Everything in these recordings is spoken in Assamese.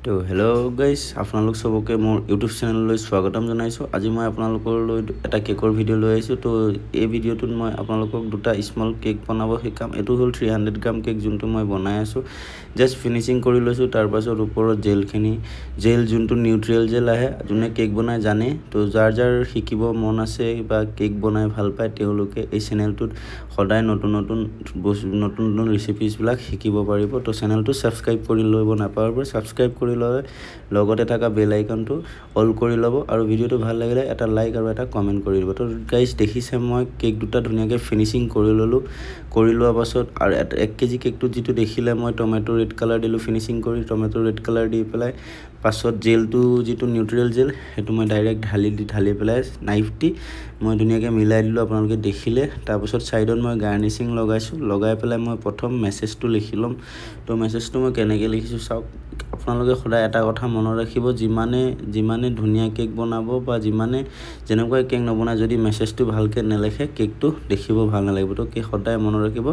তো হেল্ল' গাইজ আপোনালোক সবকে মোৰ ইউটিউব চেনেললৈ স্বাগতম জনাইছোঁ। আজি মই আপোনালোকলৈ এটা কেকৰ ভিডিঅ' লৈ আহিছোঁ। তো এই ভিডিঅ'টোত মই আপোনালোকক দুটা স্মল কেক বনাব শিকাম। এইটো হ'ল 300 গ্ৰাম কেক, যোনটো মই বনাই আছোঁ। জাষ্ট ফিনিচিং কৰি লৈছোঁ। তাৰপাছত ওপৰত জেল যোনটো নিউট্ৰিয়েল জেল আহে, যোনে কেক বনাই জানে। তো যাৰ শিকিব মন আছে বা কেক বনাই ভাল পায়, তেওঁলোকে এই চেনেলটোত সদায় নতুন ৰেচিপিজবিলাক শিকিব পাৰিব। তো চেনেলটো ছাবস্ক্ৰাইব কৰি ল'ব, নাপাহৰিব ছাবস্ক্ৰাইব কৰি লৈ লগতে থকা বেল আইকনটো অল কৰি ল'ব, আৰু ভিডিঅ'টো ভাল লাগিলে এটা লাইক আৰু এটা কমেণ্ট কৰি দিব। তো গাইজ দেখিছে মই কেক দুটা ধুনীয়াকৈ ফিনিচিং কৰি ল'লোঁ। কৰি লোৱাৰ পাছত আৰু 1 কেজি কেকটোত যিটো দেখিলে মই টমেটো ৰেড কালাৰ দিলোঁ ফিনিচিং কৰি, টমেটো ৰেড কালাৰ দি পেলাই পাছত জেলটো যিটো নিউট্ৰিয়েল জেল, সেইটো মই ডাইৰেক্ট ঢালি পেলাই নাইফ দি মই ধুনীয়াকৈ মিলাই দিলোঁ, আপোনালোকে দেখিলে। তাৰপাছত ছাইডত মই গাৰ্নিচিং লগাইছোঁ। লগাই পেলাই মই প্ৰথম মেছেজটো লিখি ল'ম। তো মেছেজটো মই কেনেকৈ লিখিছোঁ চাওক। আপোনালোকে সদায় এটা কথা মনত ৰাখিব, যিমানে ধুনীয়া কেক বনাব বা যেনেকুৱা কেক নবনায়, যদি মেছেজটো ভালকৈ নেলেখে কেকটো দেখিব ভাল নালাগিব। তো সদায় মনত ৰাখিব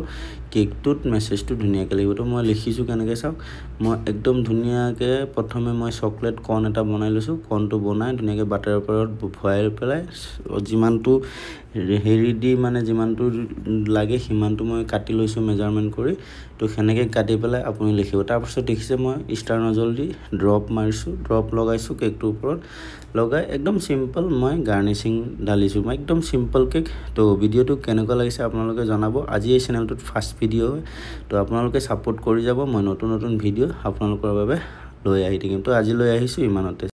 কেকটোত মেছেজটো ধুনীয়াকৈ লাগিব। তো মই লিখিছোঁ কেনেকৈ চাওক। মই একদম ধুনীয়াকৈ প্ৰথমে মই চকলেট কৰ্ণ এটা বনাই লৈছোঁ। কৰ্ণটো বনাই ধুনীয়াকৈ বাটাৰৰ ওপৰত ভৰাই পেলাই যিমানটো যিমানটো লাগে সিমানটো মই কাটি লৈছোঁ মেজাৰমেণ্ট কৰি। তো সেনেকৈ কাটি পেলাই আপুনি লিখিব। তাৰপাছত দেখিছে মই ষ্টাৰ নজল দি ড্ৰপ মাৰিছোঁ, ড্ৰপ লগাইছোঁ কেকটোৰ ওপৰত। লগাই একদম চিম্পল মই গাৰ্নিচিং ঢালিছোঁ। মই একদম চিম্পল কেক। তো ভিডিঅ'টো কেনেকুৱা লাগিছে আপোনালোকে জনাব। আজি এই চেনেলটোত ফাৰ্ষ্ট ভিডিঅ' হয়। তো আপোনালোকে ছাপোৰ্ট কৰি যাব। মই নতুন ভিডিঅ' আপোনালোকৰ বাবে লৈ আহি থাকিম। তো আজি লৈ আহিছোঁ ইমানতে।